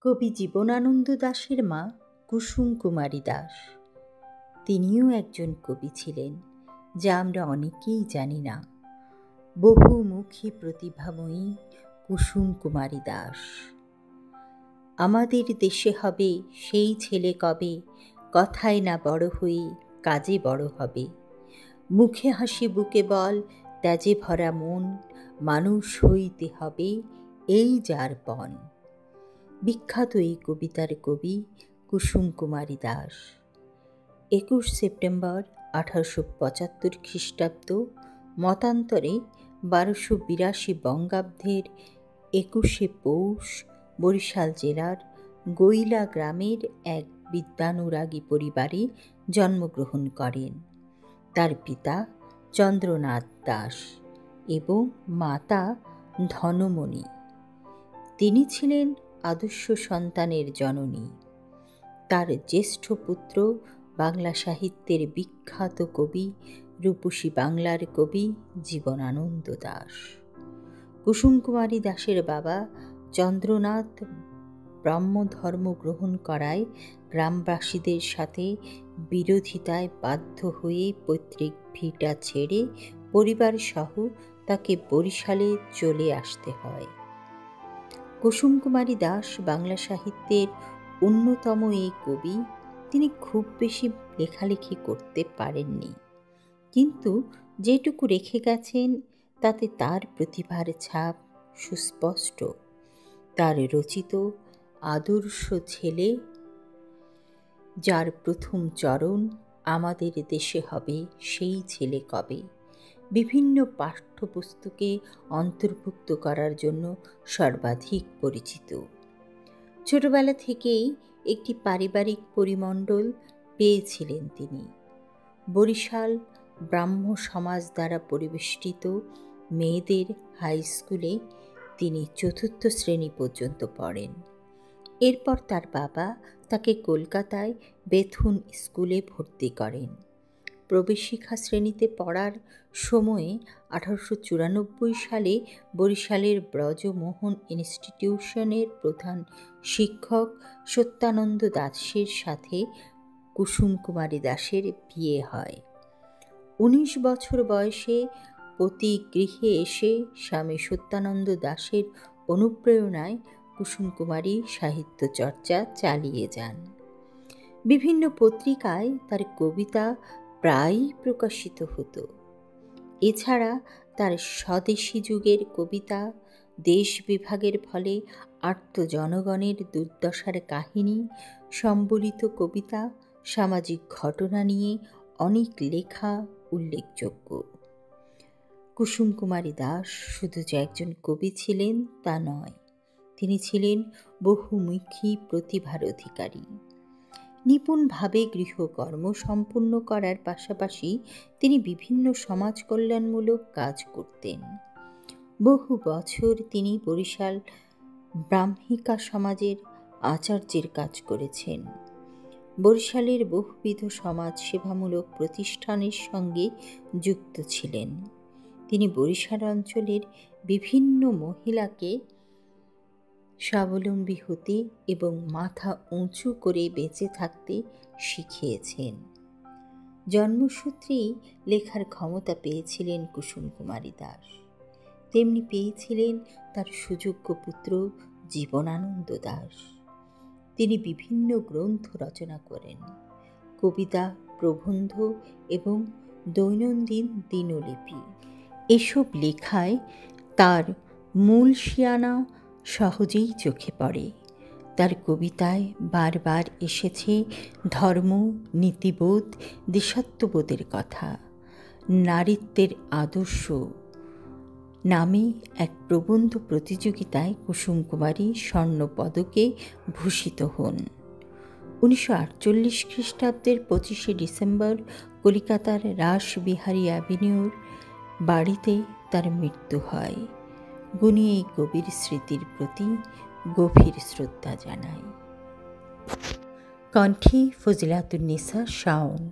কবি জীবনানন্দ দাশের মা কুসুম কুমারী দাস। তিনিও একজন কবি ছিলেন, যা আমরা অনেকেই জানি না। বহুমুখী প্রতিভাময়ী কুসুম কুমারী দাস। আমাদের দেশে হবে সেই ছেলে কবে, কথায় না বড় হয়ে কাজে বড় হবে। মুখে হাসি বুকে বল, তেজে ভরা মন, মানুষ হইতে হবে এই যার পণ। বিখ্যাত এই কবিতার কবি কুসুম কুমারী দাস। 21 সেপ্টেম্বর 1875 খ্রিস্টাব্দ, মতান্তরে 1282 বঙ্গাব্দের 21শে পৌষ বরিশাল জেলার গৈলা গ্রামের এক বিদ্যানুরাগী পরিবারে জন্মগ্রহণ করেন। তার পিতা চন্দ্রনাথ দাস এবং মাতা ধনমণি। তিনি ছিলেন আদর্শ সন্তানের জননী। তার জ্যেষ্ঠ পুত্র বাংলা সাহিত্যের বিখ্যাত কবি, রূপসী বাংলার কবি জীবনানন্দ দাশ। কুসুম কুমারী দাশের বাবা চন্দ্রনাথ ব্রাহ্মধর্ম গ্রহণ করায় গ্রামবাসীদের সাথে বিরোধিতায় বাধ্য হয়ে পৈতৃক ভিটা ছেড়ে পরিবার সহ তাকে বরিশালে চলে আসতে হয়। কুসুম কুমারী দাস বাংলা সাহিত্যের অন্যতম এই কবি। তিনি খুব বেশি লেখালেখি করতে পারেননি, কিন্তু যেটুকু রেখে গেছেন তাতে তার প্রতিভার ছাপ সুস্পষ্ট। তার রচিত আদর্শ ছেলে, যার প্রথম চরণ আমাদের দেশে হবে সেই ছেলে কবে, বিভিন্ন পাঠ্যপুস্তকে অন্তর্ভুক্ত করার জন্য সর্বাধিক পরিচিত। ছোটবেলা থেকেই একটি পারিবারিক পরিমণ্ডল পেয়েছিলেন তিনি। বরিশাল ব্রাহ্ম সমাজ দ্বারা পরিবেষ্টিত মেয়েদের হাই স্কুলে তিনি 4র্থ শ্রেণী পর্যন্ত পড়েন। এরপর তার বাবা তাকে কলকাতায় বেথুন স্কুলে ভর্তি করেন। প্রবেশিকা শ্রেণীতে পড়ার সময়ে 1894 সালে বরিশালের ব্রজমোহন ইনস্টিটিউশনের প্রধান শিক্ষক সত্যানন্দ দাসের সাথে কুসুম কুমারী দাশের বিয়ে হয়। 19 বছর বয়সে পতি গৃহে এসে স্বামী সত্যানন্দ দাশের অনুপ্রেরণায় কুসুম কুমারী সাহিত্য চর্চা চালিয়ে যান। বিভিন্ন পত্রিকায় তার কবিতা প্রায়ই প্রকাশিত হতো। এছাড়া তার স্বদেশী যুগের কবিতা, দেশ বিভাগের ফলে আর্ত জনগণের দুর্দশার কাহিনী সম্বলিত কবিতা, সামাজিক ঘটনা নিয়ে অনেক লেখা উল্লেখযোগ্য। কুসুম কুমারী দাস শুধু যে একজন কবি ছিলেন তা নয়, তিনি ছিলেন বহুমুখী প্রতিভার অধিকারী। নিপুণভাবে গৃহকর্ম সম্পূর্ণ করার পাশাপাশি তিনি বিভিন্ন সমাজ কল্যাণমূলক কাজ করতেন। বহু বছর তিনি বরিশাল ব্রাহ্মিকা সমাজের আচার্যের কাজ করেছেন। বরিশালের বহুবিধ সমাজ সেবামূলক প্রতিষ্ঠানের সঙ্গে যুক্ত ছিলেন। তিনি বরিশাল অঞ্চলের বিভিন্ন মহিলাকে স্বাবলম্বী হতে এবং মাথা উঁচু করে বেঁচে থাকতে শিখিয়েছেন। জন্মসূত্রেই লেখার ক্ষমতা পেয়েছিলেন কুসুম কুমারী দাস, তেমনি পেয়েছিলেন তার সুযোগ্য পুত্র জীবনানন্দ দাস। তিনি বিভিন্ন গ্রন্থ রচনা করেন, কবিতা, প্রবন্ধ এবং দৈনন্দিন দিনলিপি। এসব লেখায় তার মূল শিয়ানা সহজেই চোখে পড়ে। তার কবিতায় বারবার এসেছে ধর্ম, নীতিবোধ, দেশাত্মবোধের কথা। নারীত্বের আদর্শ নামে এক প্রবন্ধ প্রতিযোগিতায় কুসুম কুমারী স্বর্ণপদকে ভূষিত হন। 1948 খ্রিস্টাব্দের 25শে ডিসেম্বর কলিকাতার রাসবিহারী অ্যাভিনিউর বাড়িতে তার মৃত্যু হয়। গুণী এই কবির স্মৃতির প্রতি গভীর শ্রদ্ধা জানাই। কণ্ঠে ফজিলাতুন্নেসা শাওন।